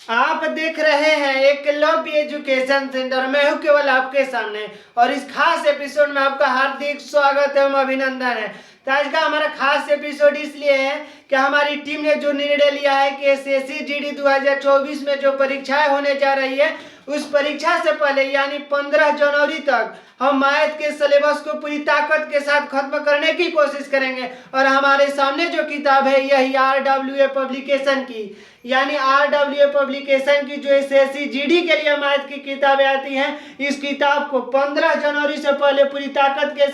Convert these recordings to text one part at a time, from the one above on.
आप देख रहे हैं एकलव्य एजुकेशन सेंटर। मैं हूं केवल आपके सामने और इस खास एपिसोड में आपका हार्दिक स्वागत एवं अभिनंदन है। तो आज का हमारा खास एपिसोड इसलिए है कि हमारी टीम ने जो निर्णय लिया है कि एसएससी जीडी 2024 में जो परीक्षाएं होने जा रही है उस परीक्षा से पहले यानी 15 जनवरी तक हम मैथ के सिलेबस को पूरी ताकत के साथ खत्म करने की कोशिश करेंगे। और हमारे सामने जो किताब है यही RWA पब्लिकेशन की यानी RWA पब्लिकेशन की जो एसएससी जीडी के लिए मैथ की किताबें आती हैं, इस किताब को 15 जनवरी से पहले पूरी ताकत के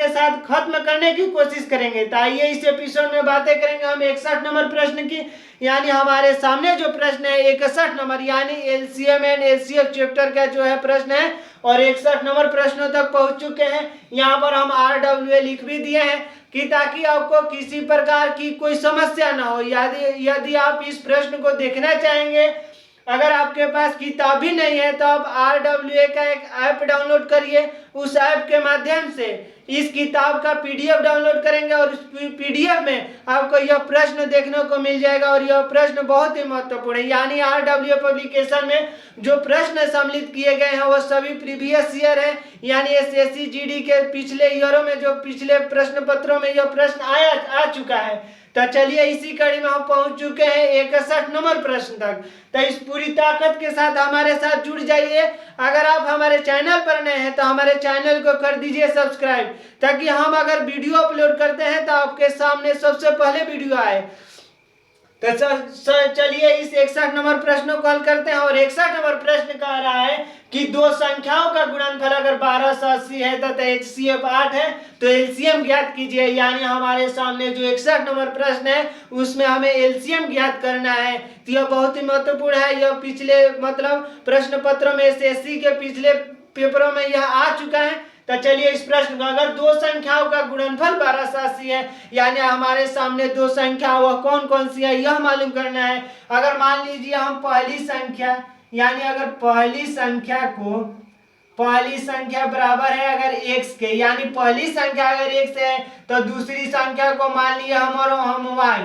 साथ खत्म करने की कोशिश करेंगे। तो आइए इस एपिसोड में बातें करेंगे हम 61 नंबर प्रश्न की। यानी हमारे सामने जो प्रश्न है 61 नंबर यानी एलसीएम एंड एचसीएफ चैप्टर का जो है प्रश्न है और 61 नंबर प्रश्नों तक पहुंच चुके हैं। यहाँ पर हम RWA लिख भी दिए हैं कि ताकि आपको किसी प्रकार की कोई समस्या ना हो। यदि आप इस प्रश्न को देखना चाहेंगे, अगर आपके पास किताब भी नहीं है तो आप RWA का एक ऐप डाउनलोड करिए। उस ऐप के माध्यम से इस किताब का PDF डाउनलोड करेंगे और उस PDF में आपको यह प्रश्न देखने को मिल जाएगा और यह प्रश्न बहुत ही महत्वपूर्ण है। यानी RWA पब्लिकेशन में जो प्रश्न सम्मिलित किए गए हैं वो सभी प्रीवियस ईयर है, यानी एसएससी जीडी के पिछले ईयरों में जो पिछले प्रश्न पत्रों में यह प्रश्न आ चुका है। तो चलिए इसी कड़ी में हम पहुंच चुके हैं 61 नंबर प्रश्न तक। तो इस पूरी ताकत के साथ हमारे साथ जुड़ जाइए। अगर आप हमारे चैनल पर नए हैं तो हमारे चैनल को कर दीजिए सब्सक्राइब, ताकि हम अगर वीडियो अपलोड करते हैं तो आपके सामने सबसे पहले वीडियो आए। तो चलिए इस 61 नंबर प्रश्न को हल करते हैं। और 61 नंबर प्रश्न कह रहा है कि दो संख्याओं का गुणनफल अगर 1280 है तथा HCF 8 है तो एलसीएम ज्ञात कीजिए। यानी हमारे सामने जो 61 नंबर प्रश्न है उसमें हमें एलसीएम ज्ञात करना है। तो यह बहुत ही महत्वपूर्ण है। यह पिछले प्रश्न पत्रों में एसएससी के पिछले पेपरों में यह आ चुका है। तो चलिए इस प्रश्न का, अगर दो संख्याओं का गुणनफल 1280 है यानी हमारे सामने दो संख्या वह कौन कौन सी है यह मालूम करना है। अगर मान लीजिए हम पहली संख्या यानी अगर पहली संख्या बराबर है अगर x के, यानी पहली संख्या अगर x है तो दूसरी संख्या को मान लिया हम y,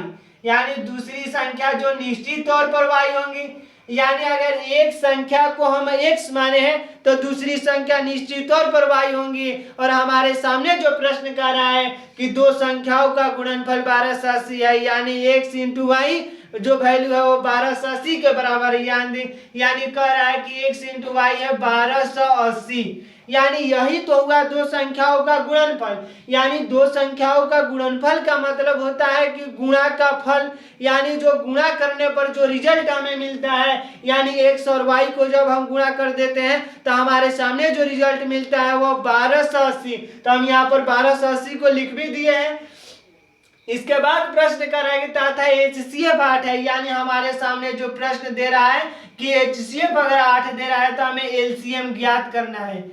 यानी दूसरी संख्या जो निश्चित तौर पर y होंगी। यानी अगर एक संख्या को हम x माने हैं तो दूसरी संख्या निश्चित तौर पर y होंगी। और हमारे सामने जो प्रश्न कर रहा है कि दो संख्याओं का गुणनफल 1280 है यानी x इंटू वाई जो वैल्यू है वो 1280 के बराबर है। यानी कह रहा है कि x इंटू वाई है 1280, यानी यही तो हुआ दो संख्याओं का गुणनफल। यानी दो संख्याओं का गुणनफल का मतलब होता है कि गुणा का फल, यानी जो गुणा करने पर जो रिजल्ट हमें मिलता है, यानी x और y को जब हम गुणा कर देते हैं तो हमारे सामने जो रिजल्ट मिलता है वो 1280। तो हम यहाँ पर 1280 को लिख भी दिए हैं। इसके बाद प्रश्न कर रहा है कि तथा HCF 8 है, यानी हमारे सामने जो प्रश्न दे रहा है कि HCF अगर 8 दे रहा है तो हमें LCM ज्ञात करना है।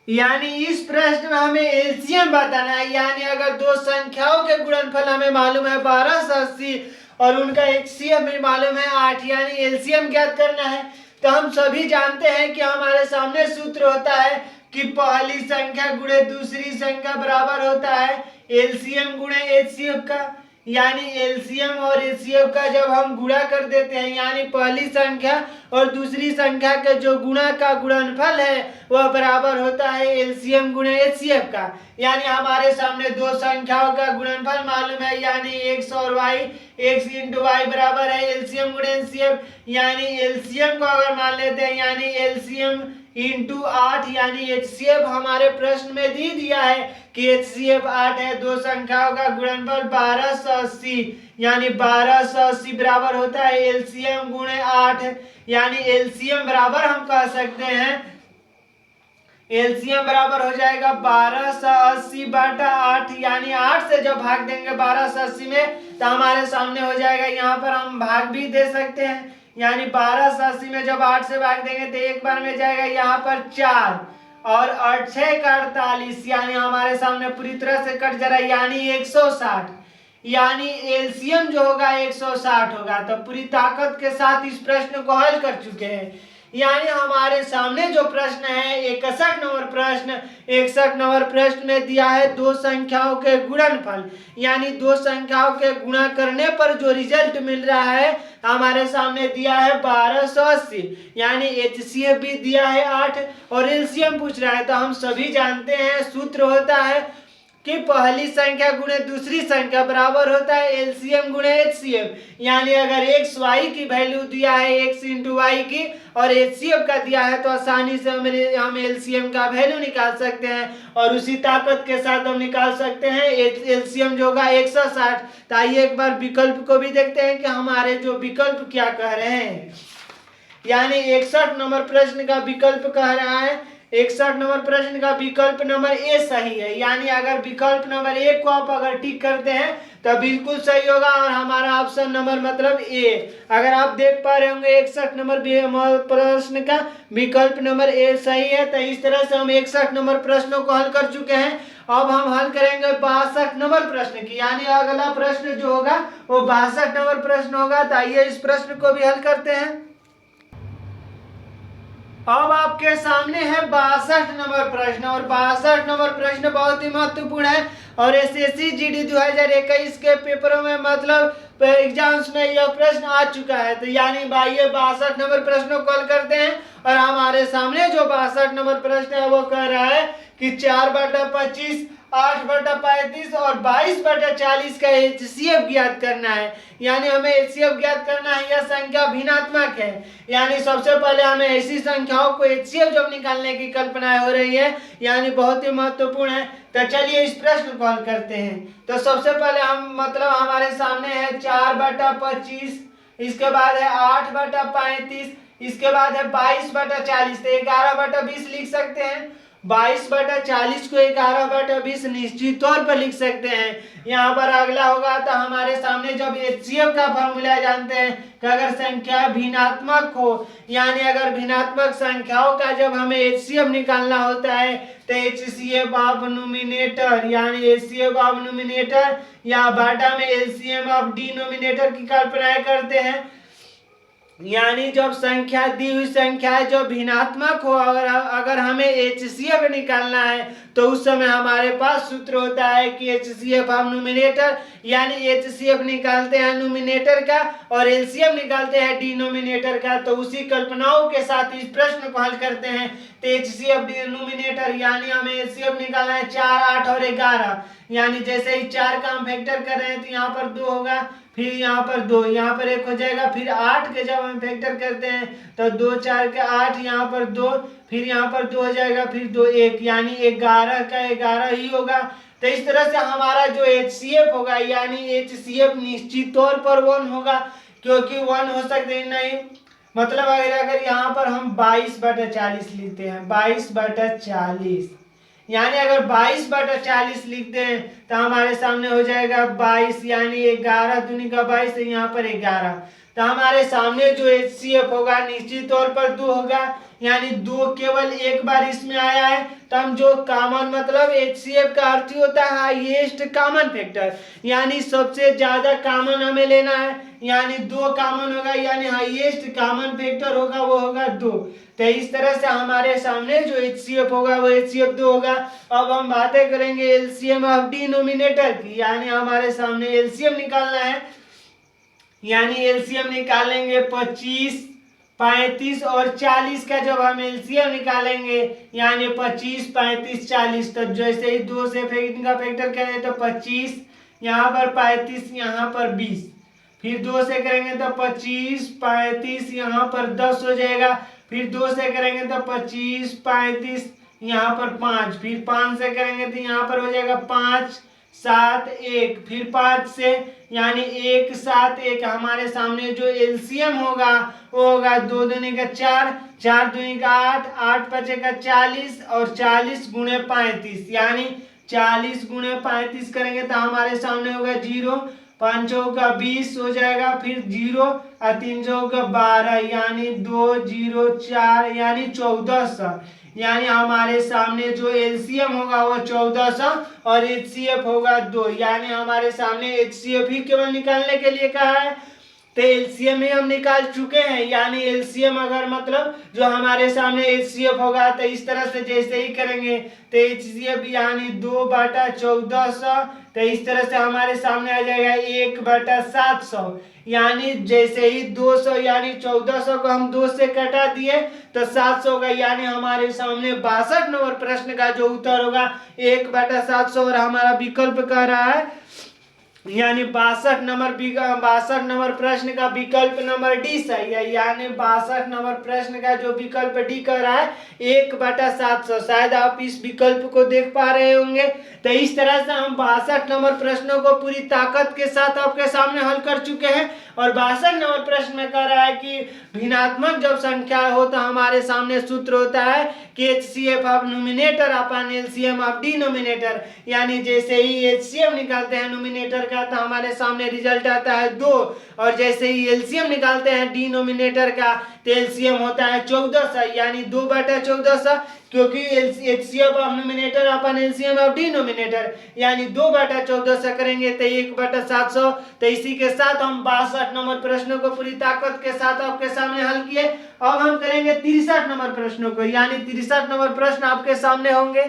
यानी इस प्रश्न में हमें एलसीएम बताना है। यानी अगर दो संख्याओं के गुणनफल हमें मालूम है 1280 और उनका HCF भी मालूम है 8, यानी एलसीएम ज्ञात करना है। तो हम सभी जानते हैं कि हमारे सामने सूत्र होता है कि पहली संख्या गुणे दूसरी संख्या बराबर होता है एलसीएम गुणे एचसीएफ का। यानी एलसीएम और एचसीएफ का जब हम गुणा कर देते हैं, यानी पहली संख्या और दूसरी संख्या के जो गुणा का गुणनफल है वह बराबर होता है एलसीएम गुणे एचसीएफ का। यानी हमारे सामने दो संख्याओं का गुणनफल मालूम है, यानी x और y, x इंटू वाई बराबर है एलसीएम गुणे एचसीएफ। यानी एलसीएम को अगर मान लेते हैं यानी एलसीएम इंटू 8, यानी HCF हमारे प्रश्न में दे दिया है कि HCF 8 है। दो संख्याओं का गुणनफल 1280, यानी 1280 बराबर होता है एलसीएम गुणे 8, यानी एलसीएम बराबर हम कह सकते हैं एलसीएम बराबर हो जाएगा 1280 बटा 8, यानी 8 से जब भाग देंगे 1280 में तो हमारे सामने हो जाएगा, यहाँ पर हम भाग भी दे सकते हैं। यानी 1280 में जब 8 से भाग देंगे तो एक बार में जाएगा यहाँ पर 4 और 8 6 का 48, यानी हमारे सामने पूरी तरह से कट जा रहा है, यानी 160। यानी एलसीएम जो होगा 160 होगा। तो पूरी ताकत के साथ इस प्रश्न को हल कर चुके हैं। यानी हमारे सामने जो प्रश्न है 61 नंबर प्रश्न, 61 नंबर प्रश्न में दिया है दो संख्याओं के गुणनफल, यानी दो संख्याओं के गुणा करने पर जो रिजल्ट मिल रहा है हमारे सामने दिया है 1280, यानी HCF भी दिया है 8 और एलसीएम पूछ रहा है। तो हम सभी जानते हैं सूत्र होता है कि पहली संख्या गुणे दूसरी संख्या बराबर होता है एलसीएम गुणे एचसीएफ, यानी अगर एक्स वाई की वैल्यू दिया है एक्स इंटू वाई की और एचसीएफ का दिया है तो आसानी से हम एलसीएम का वैल्यू निकाल सकते हैं और उसी ताकत के साथ हम निकाल सकते हैं एलसीएम जो होगा 160। तो आइए एक बार विकल्प को भी देखते हैं कि हमारे जो विकल्प क्या कह रहे हैं। यानी 61 नंबर प्रश्न का विकल्प कह रहा है, 61 नंबर प्रश्न का विकल्प नंबर ए सही है, यानी अगर विकल्प नंबर ए को आप अगर टिक करते हैं तो बिल्कुल सही होगा और हमारा ऑप्शन नंबर मतलब ए। अगर आप देख पा रहे होंगे 61 नंबर प्रश्न का विकल्प नंबर ए सही है। तो इस तरह से हम 61 नंबर प्रश्नों को हल कर चुके हैं। अब हम हल करेंगे 62 नंबर प्रश्न की, यानी अगला प्रश्न जो होगा वो 62 नंबर प्रश्न होगा। तो आइए इस प्रश्न को भी हल करते हैं। अब आपके सामने है 62 नंबर प्रश्न और 62 नंबर प्रश्न बहुत ही महत्वपूर्ण है और एसएससी जीडी 2021 के पेपरों में मतलब एग्जाम्स में यह प्रश्न आ चुका है। तो यानी आइए 62 नंबर प्रश्नों को हल करते हैं और हमारे सामने जो 62 नंबर प्रश्न है वो कह रहा है कि 4/25, 8/35 और 22/40 का HCF ज्ञात करना है। यानी हमें HCF ज्ञात करना है, यह संख्या भिन्नात्मक है। यानी सबसे पहले हमें ऐसी संख्याओं को HCF जब निकालने की कल्पना हो रही है, यानी बहुत ही महत्वपूर्ण है। तो चलिए इस प्रश्न को हल करते हैं। तो सबसे पहले हम मतलब हमारे सामने है 4/25, इसके बाद है 8/35, इसके बाद है 22/40, तो 11/20 लिख सकते हैं। 22/40 को 11/20 निश्चित तौर पर लिख सकते हैं। यहाँ पर अगला होगा तो हमारे सामने जब HCF का फॉर्मूला जानते हैं कि अगर संख्या भिन्नात्मक हो, यानी अगर भिन्नात्मक संख्याओं का जब हमें HCF निकालना होता है तो HCF ऑफ न्यूमिनेटर, यानी HCF ऑफ न्यूमिनेटर या बाटा में LCM ऑफ डिनोमिनेटर की कल्पना करते हैं। यानी जब संख्या दी हुई संख्या जो भिन्नात्मक हो, अगर हमें HCF निकालना है तो उस समय हमारे पास सूत्र होता है कि HCF ऑफ न्यूमिनेटर, यानी HCF निकालते हैं न्यूमिनेटर का और LCM निकालते हैं डिनोमिनेटर का। तो उसी कल्पनाओं के साथ इस प्रश्न को हल करते हैं। तो HCF न्यूमिनेटर यानी हमें HCF निकालना है 4, 8 और 11, यानी जैसे ही 4 का हम फैक्टर कर रहे हैं तो यहाँ पर 2 होगा, फिर यहाँ पर 2, यहाँ पर 1 हो जाएगा, फिर 8 के जब हम फैक्टर करते हैं तो 2 4 के 8, यहाँ पर 2, फिर यहाँ पर 2 हो जाएगा, फिर 2 1, यानी 11 का 11 ही होगा। तो इस तरह से हमारा जो HCF होगा, यानी HCF निश्चित तौर पर 1 होगा, क्योंकि 1 हो सकते नहीं, मतलब अगर यहाँ पर हम 22/40 लिखते हैं, 22/40, यानी अगर 22/40 लिखते हैं तो हमारे सामने हो जाएगा 22, यानी 11 दूनी का 22, यहाँ पर 11। तो हमारे सामने जो HCF होगा निश्चित तौर पर 2 होगा, यानी 2 केवल एक बार इसमें आया है। तो हम जो कॉमन मतलब HCF का अर्थ ही होता है हाईएस्ट कॉमन फैक्टर, यानी सबसे ज्यादा कॉमन हमें लेना है, यानी 2 कॉमन होगा, यानी हाईएस्ट कॉमन फैक्टर होगा वो होगा 2। तो इस तरह से हमारे सामने जो HCF होगा वो HCF 2 होगा। अब हम बातें करेंगे LCM ऑफ डिनोमिनेटर की, यानी हमारे सामने LCM निकालना है, यानी LCM निकालेंगे 25, 35 और 40 का जब हम LCM निकालेंगे, यानी 25, 35, 40, तो जैसे ही 2 से का फैक्टर करें तो 25, यहाँ पर 35, यहाँ पर 20, फिर 2 से करेंगे तो 25, 35, यहाँ पर 10 हो जाएगा, फिर 2 से करेंगे तो 25, 35, यहाँ पर 5, फिर 5 से करेंगे तो यहाँ पर हो जाएगा 5, 7, 1, फिर 5 से, यानी 1, 7, 1। हमारे सामने जो LCM होगा वो होगा 2 दूनी का 4, 4 दूनी का 8, 8 5 का 40 और 40 गुणे 35, यानी 40 गुणे 35 करेंगे तो हमारे सामने होगा 0, 5 का 20 हो जाएगा, फिर 0 और 3 का 12, यानी 2, 0, 4, यानी 1400। यानी हमारे सामने जो LCM होगा वो 1400 और HCF होगा 2, यानी हमारे सामने HCF ही केवल निकालने के लिए कहा है। तो एलसीएम ही हम निकाल चुके हैं, यानी एलसीएम अगर मतलब जो हमारे सामने एचसीएफ होगा तो इस तरह से जैसे ही करेंगे तो एचसीएफ यानी 2/1400, तो इस तरह से हमारे सामने आ जाएगा 1/700, यानी जैसे ही 200 यानी 1400 को हम 2 से कटा दिए तो 700 होगा, यानी हमारे सामने 62 नंबर प्रश्न का जो उत्तर होगा 1/700, और हमारा विकल्प कह रहा है यानी 62 नंबर प्रश्न का विकल्प नंबर डी सही है, यानी 62 नंबर प्रश्न का जो विकल्प डी कर रहा है 1/700। शायद आप इस विकल्प को देख पा रहे होंगे। तो इस तरह से हम 62 नंबर प्रश्नों को पूरी ताकत के साथ आपके सामने हल कर चुके हैं। और 62 नंबर प्रश्न में कह रहा है कि भिन्नात्मक जब संख्या हो तो हमारे सामने सूत्र होता है कि HCF of numerator upon LCM of denominator, यानी जैसे ही HCF निकालते हैं न्यूमिनेटर का तो हमारे सामने रिजल्ट आता है 2, और जैसे ही LCM निकालते हैं डिनोमिनेटर का तो LCM होता है 1400, यानी 2/1400, क्योंकि HCF of numerator upon LCM of denominator यानी 2/1400 करेंगे तो 1/700। तो इसी के साथ हम 62 नंबर प्रश्नों को पूरी ताकत के साथ आपके सामने हल किए। अब हम करेंगे 63 नंबर प्रश्नों को, यानी 63 नंबर प्रश्न आपके सामने होंगे।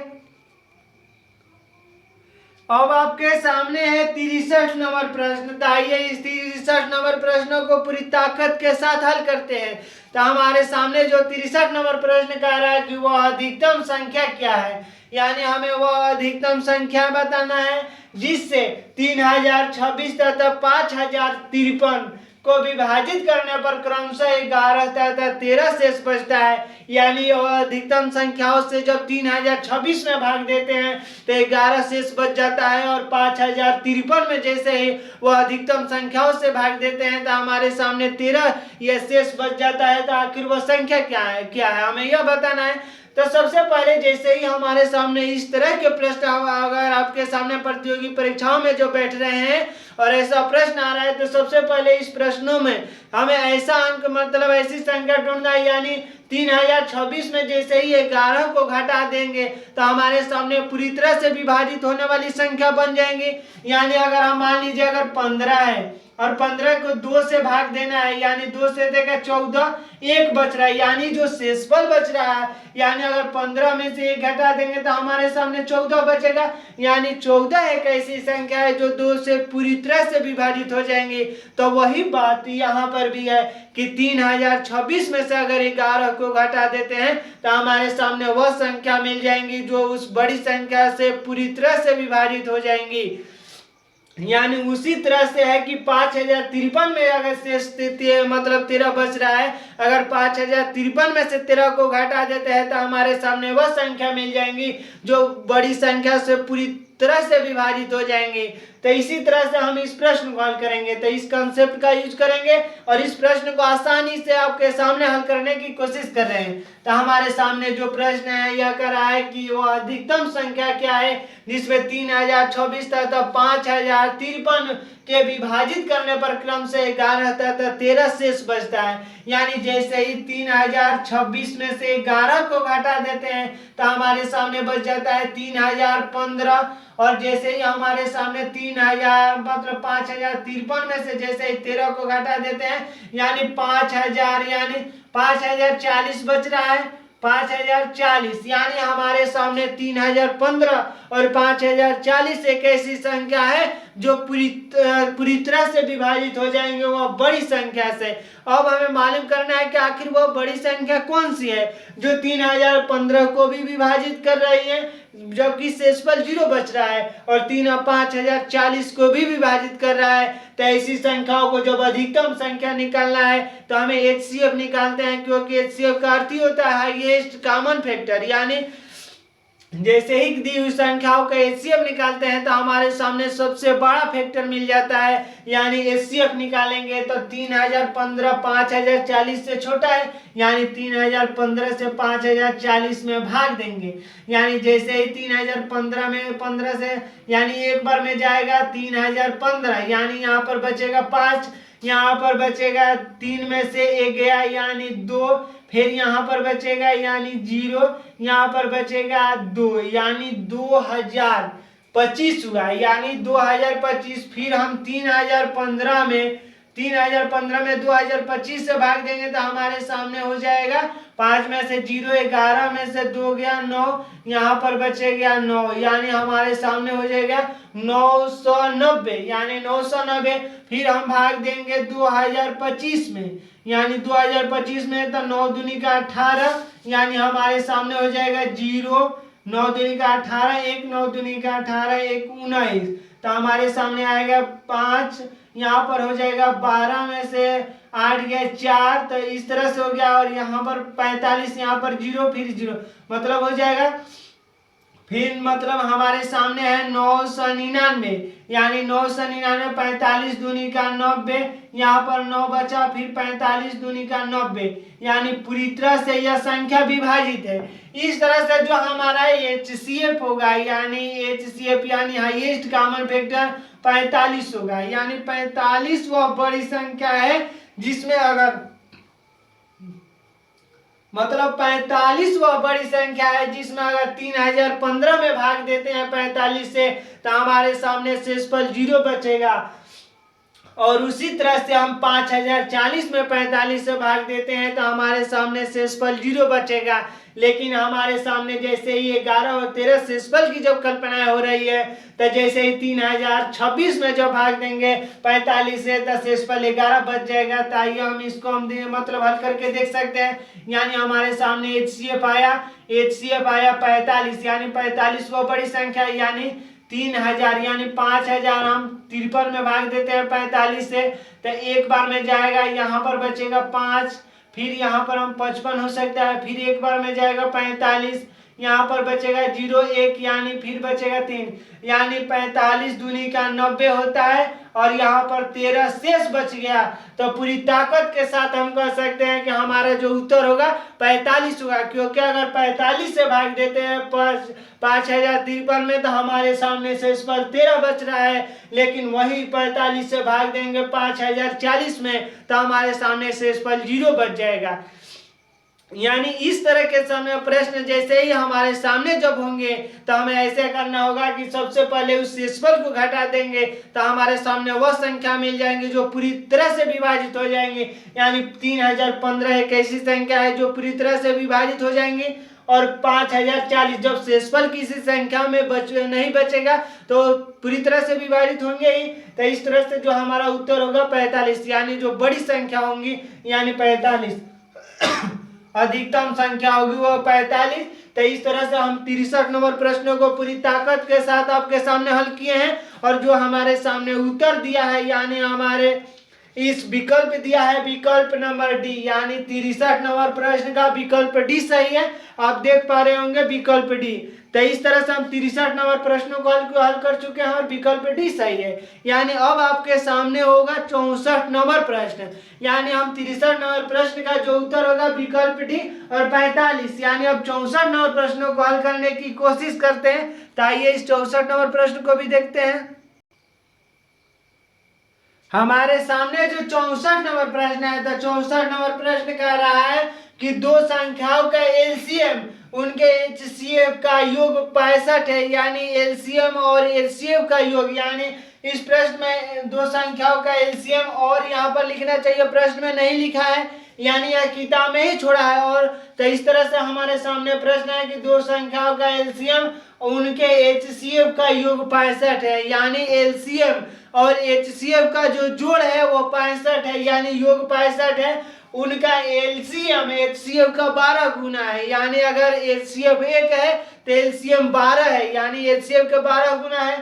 अब आपके सामने है 63 नंबर प्रश्न। तो आइए इस 63 नंबर प्रश्नों को पूरी ताकत के साथ हल करते हैं। तो हमारे सामने जो 63 नंबर प्रश्न कह रहा है कि वह अधिकतम संख्या क्या है, यानी हमें वह अधिकतम संख्या बताना है जिससे 3026 तथा 5053 को विभाजित करने पर क्रमशः 11 तथा 13 शेष बचता है। यानी अधिकतम संख्याओं से जब 3026 में भाग देते हैं तो 11 शेष बच जाता है, और 5053 में जैसे ही वह अधिकतम संख्याओं से भाग देते हैं तो हमारे सामने 13 यह शेष बच जाता है। तो आखिर वह संख्या क्या है हमें यह बताना है। तो सबसे पहले जैसे ही हमारे सामने इस तरह के प्रश्न अगर आपके सामने प्रतियोगी परीक्षाओं में जो बैठ रहे हैं और ऐसा प्रश्न आ रहा है तो सबसे पहले इस प्रश्नों में हमें ऐसा अंक मतलब ऐसी संख्या ढूंढना है, यानी 3026 में जैसे ही 11 को घटा देंगे तो हमारे सामने पूरी तरह से विभाजित होने वाली संख्या बन जाएंगी। यानी अगर हम मान लीजिए अगर 15 है और 15 को 2 से भाग देना है, यानी 2 से देगा 14, 1 बच रहा है, यानी जो शेषफल बच रहा है, यानी अगर 15 में से 1 घटा देंगे तो हमारे सामने 14 बचेगा। यानी 14 एक ऐसी संख्या है जो 2 से पूरी तरह से विभाजित हो जाएंगी। तो वही बात यहाँ पर भी है कि 3026 में से अगर 11 को घटा देते हैं तो हमारे सामने वह संख्या मिल जाएंगी जो उस बड़ी संख्या से पूरी तरह से विभाजित हो जाएंगी। यानी उसी तरह से है कि 5053 में अगर शेष मतलब 13 बच रहा है, अगर 5053 में से 13 को घटा देते हैं तो हमारे सामने वह संख्या मिल जाएंगी जो बड़ी संख्या से पूरी तरह से विभाजित हो जाएंगे। तो इसी तरह से हम इस प्रश्न को हल करेंगे, तो इस कंसेप्ट का यूज करेंगे और इस प्रश्न को आसानी से आपके सामने हल करने की कोशिश कर रहे हैं। तो हमारे सामने जो प्रश्न है यह कर रहा है कि वो अधिकतम संख्या क्या है जिसमें 3026 तथा 5053 के विभाजित करने पर क्रम से 11 तथा 13 शेष बचता है। यानी जैसे ही 3026 में से 11 को घटा देते हैं तो हमारे सामने बच जाता है 3015, और जैसे ही हमारे सामने 3000 मतलब 5053 में से जैसे ही 13 को घटा देते हैं यानी 5000 यानी 5040 बच रहा है, 5040, यानी हमारे सामने 3015 और 5040 एक ऐसी संख्या है जो पूरी तरह से विभाजित हो जाएंगे वह बड़ी संख्या से। अब हमें मालूम करना है कि आखिर वह बड़ी संख्या कौन सी है जो 3015 को भी विभाजित कर रही है जबकि शेषफल 0 बच रहा है, और 5040 को भी विभाजित कर रहा है। तो ऐसी संख्याओं को जब अधिकतम संख्या निकालना है तो हमें HCF निकालते हैं, क्योंकि HCF का अर्थ ही होता है हाईएस्ट कॉमन फैक्टर। यानी जैसे ही दी हुई संख्याओं का HCF निकालते हैं तो हमारे सामने सबसे बड़ा फैक्टर मिल जाता है। यानी HCF निकालेंगे तो 3015 5040 से छोटा है, यानी 3015 से 5040 में भाग देंगे। यानी जैसे ही 3015 में 15 से यानी एक बार में जाएगा 3015, यानी यहाँ पर बचेगा 5, यहाँ पर बचेगा 3 में से 1 गया यानी 2, फिर यहाँ पर बचेगा यानी 0, यहाँ पर बचेगा 2 यानी 2025 हुआ, यानी 2025। फिर हम 3015 में 3015 में 2025 से भाग देंगे तो हमारे सामने हो जाएगा 5 में से 0, 11 में से 2 गया 9, यहाँ पर बचे गया 9, यानी हमारे सामने हो जाएगा 990, यानी 990। फिर हम भाग देंगे 2025 में, यानी 2025 में तो 9 दूनी का 18, यानी हमारे सामने हो जाएगा 0, 9 दूनी का 18, 1 9 दूनी का 18, 1 19, तो हमारे सामने आएगा 5, यहाँ पर हो जाएगा 12 में से 8 गया 4, तो इस तरह से हो गया। और यहाँ पर 45, यहाँ पर 0, फिर 0, मतलब हो जाएगा, फिर मतलब हमारे सामने है 999, यानी 999, 45 दूनी का 90, यहाँ पर 9 बचा, फिर 45 दूनी का 90, यानी पूरी तरह से यह संख्या विभाजित है। इस तरह से जो हमारा HCF होगा, यानी HCF यानी हाईएस्ट कॉमन फैक्टर 45 होगा, यानी 45 वह बड़ी संख्या है जिसमें अगर मतलब 45 वह बड़ी संख्या है जिसमें अगर 3015 में भाग देते हैं 45 से तो हमारे सामने शेषफल 0 बचेगा। और उसी तरह से हम 5040 में 45 से भाग देते हैं तो हमारे सामने शेषफल 0 बचेगा। लेकिन हमारे सामने जैसे ही 11 और 13 शेषफल की जब कल्पना हो रही है तो जैसे ही 3026 में जब भाग देंगे 45 से तो शेषफल 11 बच जाएगा। तो आइए हम इसको मतलब हल करके देख सकते हैं। यानी हमारे सामने HCF आया 45, यानी 45 वो बड़ी संख्या, यानी 3000, यानी 5000 हम 53 में भाग देते हैं 45 से तो एक बार में जाएगा, यहाँ पर बचेगा 5, फिर यहाँ पर हम 55 हो सकता है, फिर एक बार में जाएगा 45, यहाँ पर बचेगा 0 1, यानी फिर बचेगा 3, यानी 45 दूनी का 90 होता है और यहाँ पर 13 शेष बच गया। तो पूरी ताकत के साथ हम कह सकते हैं कि हमारा जो उत्तर होगा 45 होगा, क्योंकि अगर 45 से भाग देते हैं 5053 में तो हमारे सामने शेषफल 13 बच रहा है। लेकिन वही 45 से भाग देंगे 5040 में तो हमारे सामने शेषफल 0 बच जाएगा। यानी इस तरह के समय प्रश्न जैसे ही हमारे सामने जब होंगे तो हमें ऐसे करना होगा कि सबसे पहले उस शेषफल को घटा देंगे तो हमारे सामने वह संख्या मिल जाएंगी जो पूरी तरह से विभाजित हो जाएंगे। यानी 3015 एक ऐसी संख्या है जो पूरी तरह से विभाजित हो जाएंगी और 5040 जब शेषफल किसी संख्या में नहीं बचेगा तो पूरी तरह से विभाजित होंगे ही। तो इस तरह से जो हमारा उत्तर होगा 45, यानी जो बड़ी संख्या होंगी यानी 45 अधिकतम संख्या होगी वो 45। तो इस तरह से हम 63 नंबर प्रश्नों को पूरी ताकत के साथ आपके सामने हल किए हैं और जो हमारे सामने उत्तर दिया है यानी हमारे इस विकल्प दिया है विकल्प नंबर डी, यानी 63 नंबर प्रश्न का विकल्प डी सही है। आप देख पा रहे होंगे विकल्प डी। तो इस तरह से हम 63 नंबर प्रश्नों को हल कर चुके हैं और विकल्प डी सही है। यानी अब आपके सामने होगा 64 नंबर प्रश्न, यानी हम 63 नंबर प्रश्न का जो उत्तर होगा विकल्प डी और 45, यानी अब 64 नंबर प्रश्नों को हल करने की कोशिश करते हैं। तो आइए इस 64 नंबर प्रश्न को भी देखते हैं। हमारे सामने जो 64 नंबर प्रश्न है तो 64 नंबर प्रश्न कह रहा है कि दो संख्याओं का एलसीएम उनके HCF का योग 65 है, यानी एलसीएम और HCF का योग, यानी इस प्रश्न में दो संख्याओं का एलसीएम और यहाँ पर लिखना चाहिए, प्रश्न में नहीं लिखा है, यानी यह किताब में ही छोड़ा है। और तो इस तरह से हमारे सामने प्रश्न है कि दो संख्याओं का एलसीएम उनके HCF का योग 65 है, यानी एलसीएम और HCF का जो जोड़ है वो 65 है, यानी योग 65 है। उनका एलसीएम HCF का 12 गुना है, यानी अगर HCF 1 है तो एलसीएम 12 है, यानी HCF का 12 गुना है।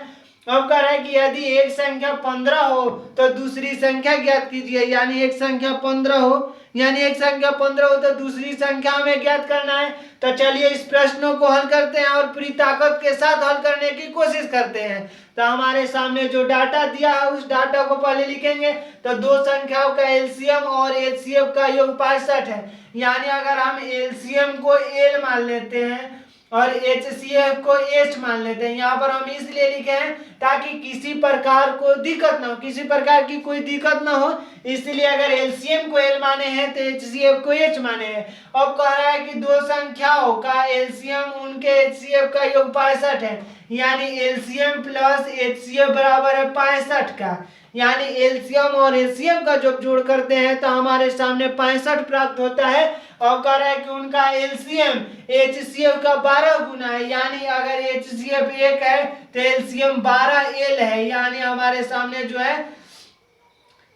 अब कह रहा है कि यदि एक संख्या 15 हो तो दूसरी संख्या ज्ञात कीजिए, यानी एक संख्या 15 हो, यानी एक संख्या 15 हो तो दूसरी संख्या हमें ज्ञात करना है। तो चलिए इस प्रश्नों को हल करते हैं और पूरी ताकत के साथ हल करने की कोशिश करते हैं। तो हमारे सामने जो डाटा दिया है उस डाटा को पहले लिखेंगे। तो दो संख्याओं का एलसीएम और HCF का योग 65 है, यानी अगर हम एलसीएम को L मान लेते हैं और HCF को H मान लेते हैं, यहाँ पर हम इसलिए लिखे हैं ताकि किसी प्रकार को दिक्कत ना हो, किसी प्रकार की कोई दिक्कत ना हो, इसलिए अगर एलसीएम को L माने हैं तो HCF को H माने हैं। अब कह रहा है कि दो संख्याओं का एलसीएम उनके HCF का योग 65 है, यानी एलसीएम प्लस HCF बराबर है 65 का, यानी एलसीएम और एलसीएम का जब जोड़ करते हैं तो हमारे सामने 65 प्राप्त होता है। और कह रहा है कि उनका एलसीएम HCF का 12 गुना है, यानी अगर HCF 1 है तो एलसीएम 12L है, यानी हमारे सामने जो है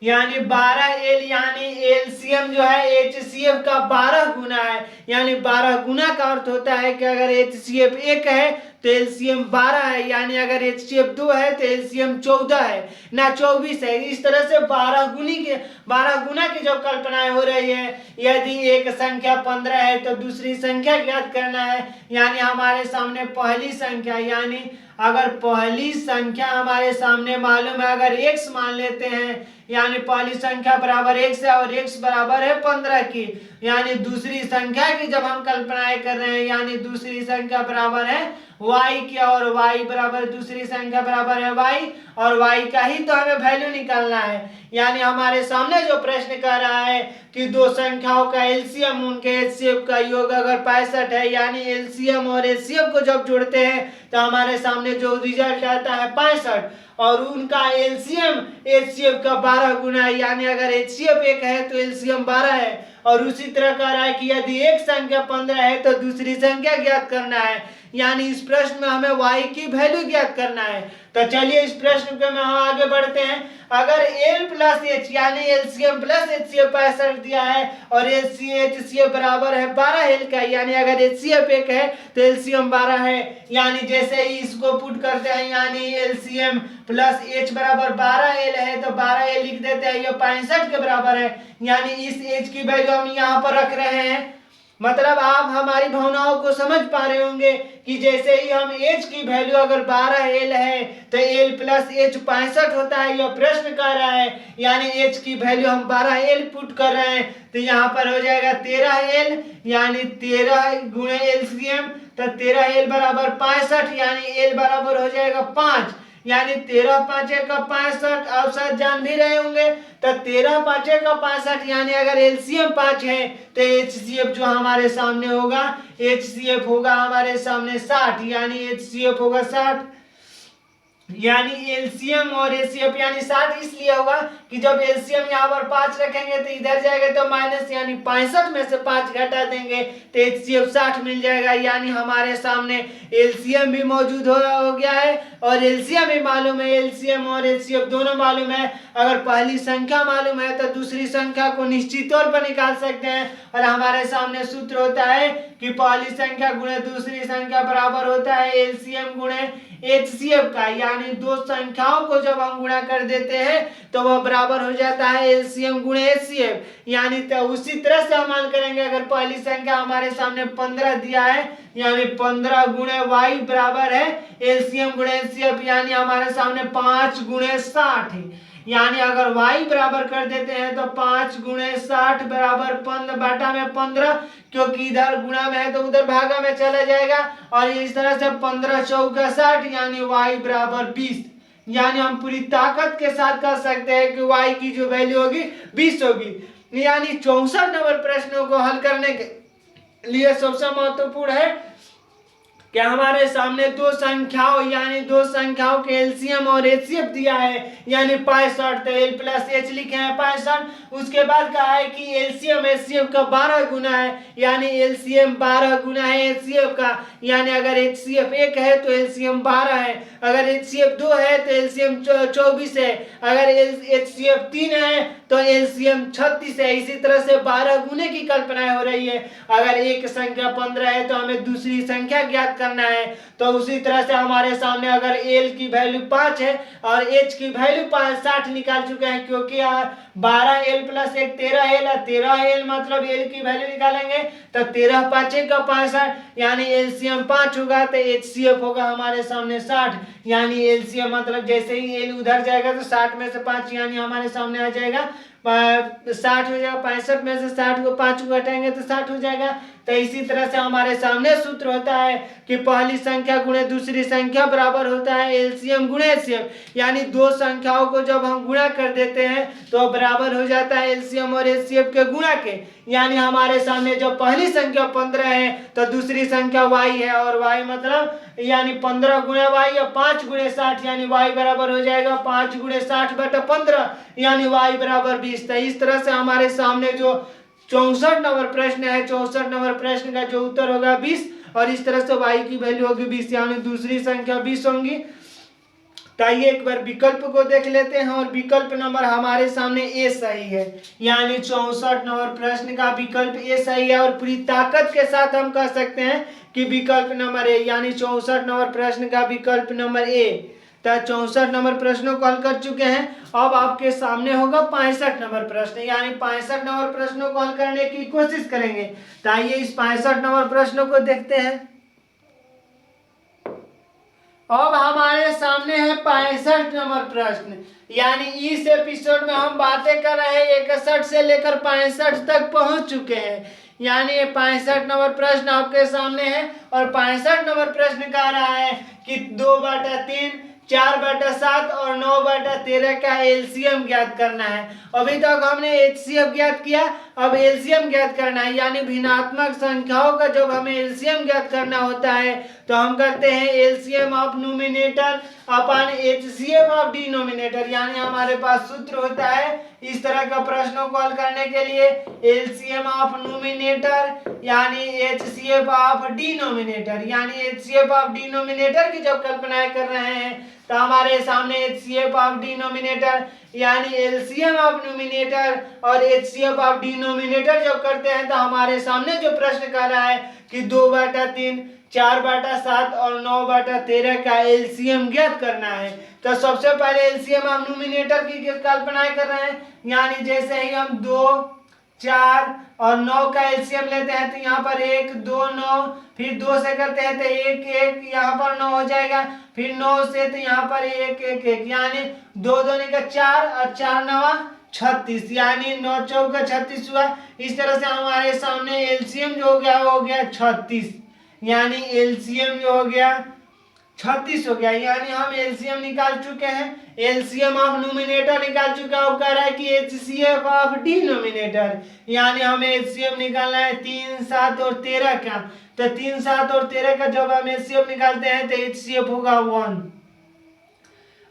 यानी 12L, यानी एलसीएम जो है HCF का 12 गुना है। यानी 12 गुना का अर्थ होता है कि अगर HCF 1 है तो एलसीएम 12 है, यानी अगर HCF 2 है तो एलसीएम 14 है ना 24 है। इस तरह से 12 गुना की जो कल्पनाएं हो रही है, यदि एक संख्या 15 है तो दूसरी संख्या ज्ञात करना है। यानी हमारे सामने पहली संख्या, यानी अगर पहली संख्या हमारे सामने मालूम है, अगर x मान लेते हैं, यानी पहली संख्या बराबर x है और x बराबर है 15 की, यानी दूसरी संख्या की जब हम कल्पनाएं कर रहे हैं, यानी दूसरी संख्या बराबर है y की, और y बराबर दूसरी संख्या बराबर है y, और y का ही तो हमें वैल्यू निकालना है। यानी हमारे सामने जो प्रश्न कर रहा है कि दो संख्याओं का एलसीएम उनके एचसीएफ का योग अगर 65 है, यानी एलसीएम और एचसीएफ को जब जोड़ते हैं तो हमारे सामने जो रिजल्ट आता है 65, और उनका एलसीएम एचसीएफ का 12 गुना है, यानी अगर एचसीएफ 1 है तो एलसीएम 12 है। और उसी तरह कह रहा है कि यदि एक संख्या 15 है तो दूसरी संख्या ज्ञात करना है, यानी इस प्रश्न में हमें y की वैल्यू ज्ञात करना है। तो चलिए इस प्रश्न पे हम आगे बढ़ते हैं। अगर L प्लस H यानी एलसीएम प्लस HCF 65 दिया है और HCF बराबर है 12L का, यानी अगर HCF 1 है तो एलसीएम 12 है। यानी जैसे ही इसको पुट करते हैं, यानी एलसीएम प्लस H बराबर 12L है तो 12L लिख देते हैं, ये 65 के बराबर है। यानी इस H की वैल्यू हम यहाँ पर रख रहे हैं। मतलब आप हमारी भावनाओं को समझ पा रहे होंगे कि जैसे ही हम H की वैल्यू अगर 12L है तो L प्लस H 65 होता है, यह प्रश्न कर रहा है। यानी H की वैल्यू हम 12L पुट कर रहे हैं तो यहाँ पर हो जाएगा 13L, यानी 13 गुणे एलसीएम, तो 13L बराबर 65, यानी L बराबर हो जाएगा 5, यानी 13 5 का 65। आप शायद जान भी रहे होंगे तो 13 5 का 65, यानी अगर एलसीएम 5 है तो एचसीएफ जो हमारे सामने होगा, एचसीएफ होगा हमारे सामने 60, यानी एचसीएफ होगा 60। यानी एलसीएम और एचसीएफ यानी 60 इसलिए होगा कि जब एलसीएम यहाँ पर 5 रखेंगे तो इधर जाएगा तो माइनस, यानी 65 में से 5 घटा देंगे तो एचसीएफ 60 मिल जाएगा। यानी हमारे सामने एलसीएम भी मौजूद हो गया है और एलसीएम भी मालूम है, एलसीएम और एचसीएफ दोनों मालूम है। अगर पहली संख्या मालूम है तो दूसरी संख्या को निश्चित तौर पर निकाल सकते हैं, और हमारे सामने सूत्र होता है कि पहली संख्या गुणे दूसरी संख्या बराबर होता है एलसीएम गुणे एचसीएफ का। यानी दो संख्याओं को जब हम गुणा कर देते हैं तो वह बराबर हो जाता है एलसीएम गुणे एचसीएफ। यानी तो उसी तरह से हम मान करेंगे, अगर पहली संख्या हमारे सामने 15 दिया है, यानी 15 गुणे y बराबर है एलसीएम गुणे एचसीएफ, यानी हमारे सामने 5 गुणे 60 है। यानी अगर y बराबर कर देते हैं तो 5 गुणे 60 बराबर 15 बाटा में 15, क्योंकि इधर गुणा में है तो उधर भागा में चला जाएगा, और इस तरह से 15 चौका 60, यानी y बराबर 20। यानी हम पूरी ताकत के साथ कह सकते हैं कि y की जो वैल्यू होगी 20 होगी। यानी 64 नंबर प्रश्नों को हल करने के लिए सबसे महत्वपूर्ण है कि हमारे सामने दो संख्याओं, यानी दो संख्याओं के एलसीएम और एचसीएफ दिया है, यानी 65, तो एल प्लस एच लिखे हैं 65। उसके बाद कहा है कि एलसीएम एचसीएफ का 12 गुना है, यानी एलसीएम 12 गुना है एचसीएफ का। यानी अगर एचसीएफ 1 है तो एलसीएम 12 है, अगर एचसीएफ 2 है तो एलसीएम 24 है, अगर एचसीएफ 3 है तो एलसीएम 36 है। इसी तरह से 12 गुने की कल्पना हो रही है। अगर एक संख्या 15 है तो हमें दूसरी संख्या ज्ञात करना है, तो उसी तरह से हमारे सामने अगर L की वैल्यू 5 है और H की वैल्यू 60 निकाल चुके हैं, क्योंकि 12L प्लस 1 13L है, 13L मतलब L की वैल्यू निकालेंगे तो 13 5 का 65, यानी एलसीएम 5 होगा तो एचसीएफ होगा हमारे सामने 60। यानी एलसीएम मतलब जैसे ही L उधर जाएगा तो 60 में से 5, यानी हमारे सामने आ जाएगा 60 हो जाएगा। 65 में से 60 को 5 को घटाएंगे तो 60 हो जाएगा। तो इसी तरह से हमारे सामने सूत्र होता है कि पहली संख्या गुणे दूसरी संख्या बराबर होता है एलसीएम गुणे एचसीएफ, यानी दो संख्याओं को जब हम गुणा कर देते हैं तो बराबर हो जाता है एलसीएम और एचसीएफ के गुणा के। यानी हमारे सामने जब पहली संख्या 15 है तो दूसरी संख्या y है, और y मतलब यानी 15 गुणे y या 5 गुणे 60, यानी y बराबर हो जाएगा 5 गुणे 60/15, यानी y बराबर 20। तो इस तरह से हमारे सामने जो 64 नंबर प्रश्न है, 64 नंबर प्रश्न का जो उत्तर होगा 20, और इस तरह से y की वैल्यू होगी 20, यानी दूसरी संख्या 20 होंगी। तो आइए एक बार विकल्प को देख लेते हैं, और विकल्प नंबर हमारे सामने ए सही है, यानी 64 नंबर प्रश्न का विकल्प ए सही है। और पूरी ताकत के साथ हम कह सकते हैं कि विकल्प नंबर ए, यानी 64 नंबर प्रश्न का विकल्प नंबर ए। तो 64 नंबर प्रश्नों को हल कर चुके हैं। अब आपके सामने होगा 65 नंबर प्रश्न, यानी 65 नंबर प्रश्नों को हल करने की कोशिश करेंगे। तो आइए इस 65 नंबर प्रश्नों को देखते हैं। अब हमारे सामने है 65 नंबर प्रश्न, यानी इस एपिसोड में हम बातें कर रहे हैं 61 से लेकर 65 तक पहुंच चुके हैं, यानी 65 नंबर प्रश्न आपके सामने है। और 65 नंबर प्रश्न कह रहा है कि 2/3, 4/7 और 9/13 का एलसीएम ज्ञात करना है। अभी तक हमने एचसीएफ ज्ञात किया, अब एलसीएम ज्ञात करना है, यानी भिन्नात्मक संख्याओं का जब हमें एलसीएम ज्ञात करना होता है तो हम करते हैं LCM of numerator upon HCF of denominator, यानी हमारे पास सूत्र होता है इस तरह का प्रश्नों को हल करने के लिए एलसीएम ऑफ न्यूमिनेटर यानी एचसीएफ ऑफ डिनोमिनेटर, यानी एचसीएफ ऑफ डिनोमिनेटर की जब कल्पना कर रहे हैं तो हमारे सामने एचसीएफ ऑफ डिनोमिनेटर यानी एलसीएम ऑफ न्यूमिनेटर और एचसीएफ ऑफ डिनोमिनेटर जब करते हैं तो हमारे सामने जो प्रश्न कर रहा है कि 2/3, 4/7 और 9/13 का एलसीएम ज्ञात करना है। तो सबसे पहले एलसीएम ऑफ न्यूमिनेटर की कल्पना कर रहे हैं, यानी जैसे ही हम 2, 4 और 9 का एलसीएम लेते हैं तो यहाँ पर 1, 2, 9, फिर 2 से करते हैं तो 1, 1 यहाँ पर 9 हो जाएगा, फिर 9 से तो यहाँ पर 1, 1, 1, यानी 2 दूनी का 4 और 4 9 36, यानी 9 चौका 36 हुआ। इस तरह से हमारे सामने एलसीएम जो हो गया वो हो गया 36, यानी एलसीएम जो हो गया 36 हो गया, यानी हम एलसीएम निकाल चुके हैं। एलसीएम ऑफ न्यूमिनेटर निकाल चुका है, वो कह रहा है कि एचसीएफ ऑफ डिनोमिनेटर, यानी हमें एलसीएम निकालना है 3, 7 और 13 का। तो 3, 7 और 13 का जब हम एलसीएम निकालते हैं तो एचसीएफ होगा 1।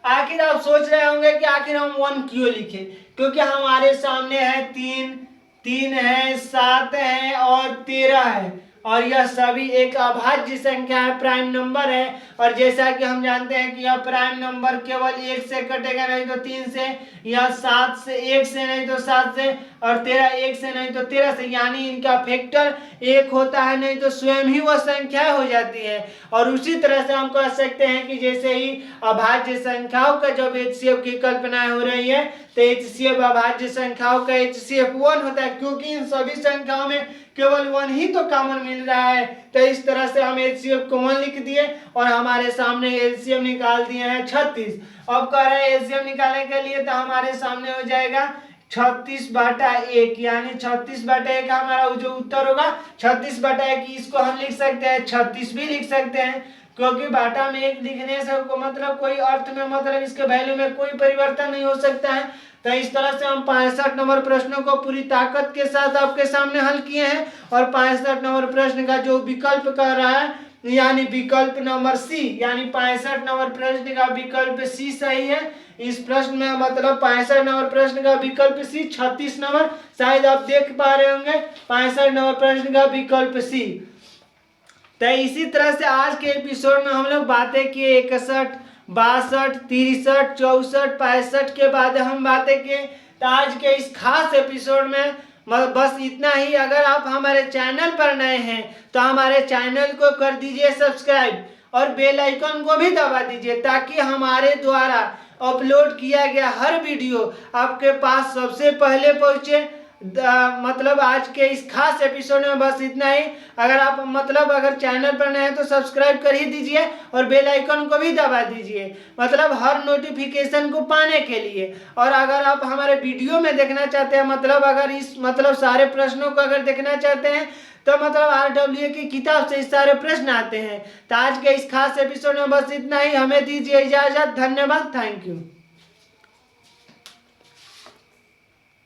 आखिर आप सोच रहे होंगे कि आखिर हम 1 क्यों लिखे, क्योंकि हमारे सामने है 3 है, 7 है और 13 है, और यह सभी एक अभाज्य संख्या है, प्राइम नंबर है। और जैसा कि हम जानते हैं कि यह प्राइम नंबर केवल 1 से कटेगा, नहीं तो 3 से, यह 7 से 1 से नहीं तो 7 से, और 13 1 से नहीं तो 13 से, यानी इनका फैक्टर 1 होता है, नहीं तो स्वयं ही वह संख्या हो जाती है। और उसी तरह से हम कह सकते हैं कि जैसे ही अभाज्य संख्याओं का जब एचसीएफ की कल्पना हो रही है तो एचसीएफ अभाज्य संख्याओं का एचसीएफ 1 होता है, क्योंकि इन सभी संख्याओं में केवल 1 ही तो कॉमन मिल रहा है। तो इस तरह से हम एचसीएफ को 1 लिख दिए और हमारे सामने एलसीएम निकाल दिए हैं 36। अब कह रहे हैं एलसीएम निकालने के लिए तो हमारे सामने हो जाएगा 36/1, यानी 36/1 हमारा जो उत्तर होगा 36/1। इसको हम लिख सकते हैं 36 भी लिख सकते हैं, क्योंकि बाटा में 1 लिखने से को मतलब कोई अर्थ में मतलब इसके वैल्यू में कोई परिवर्तन नहीं हो सकता है। तो इस तरह से हम 65 नंबर प्रश्नों को पूरी ताकत के साथ आपके सामने हल किए हैं। और 65 नंबर प्रश्न का जो विकल्प कर रहा है यानी विकल्प नंबर सी, यानी 65 नंबर प्रश्न का विकल्प सी सही है। इस प्रश्न में मतलब 65 नंबर प्रश्न का विकल्प सी, 36 नंबर शायद आप देख पा रहे होंगे, 65 नंबर प्रश्न का विकल्प सी। तो इसी तरह से आज के एपिसोड में हम लोग बातें किए 61, 62, 63, 64, 65 के बाद हम बातें किए। तो आज के इस खास एपिसोड में बस इतना ही। अगर आप हमारे चैनल पर नए हैं तो हमारे चैनल को कर दीजिए सब्सक्राइब और बेल आइकन को भी दबा दीजिए, ताकि हमारे द्वारा अपलोड किया गया हर वीडियो आपके पास सबसे पहले पहुंचे। मतलब आज के इस खास एपिसोड में बस इतना ही। अगर आप मतलब अगर चैनल पर नए हैं तो सब्सक्राइब कर ही दीजिए और बेल आइकन को भी दबा दीजिए, मतलब हर नोटिफिकेशन को पाने के लिए। और अगर आप हमारे वीडियो में देखना चाहते हैं, मतलब अगर इस मतलब सारे प्रश्नों को अगर देखना चाहते हैं तो मतलब RWA की किताब से इस सारे प्रश्न आते हैं। तो आज के इस खास एपिसोड में बस इतना ही। हमें दीजिए इजाजत। धन्यवाद। Thank you.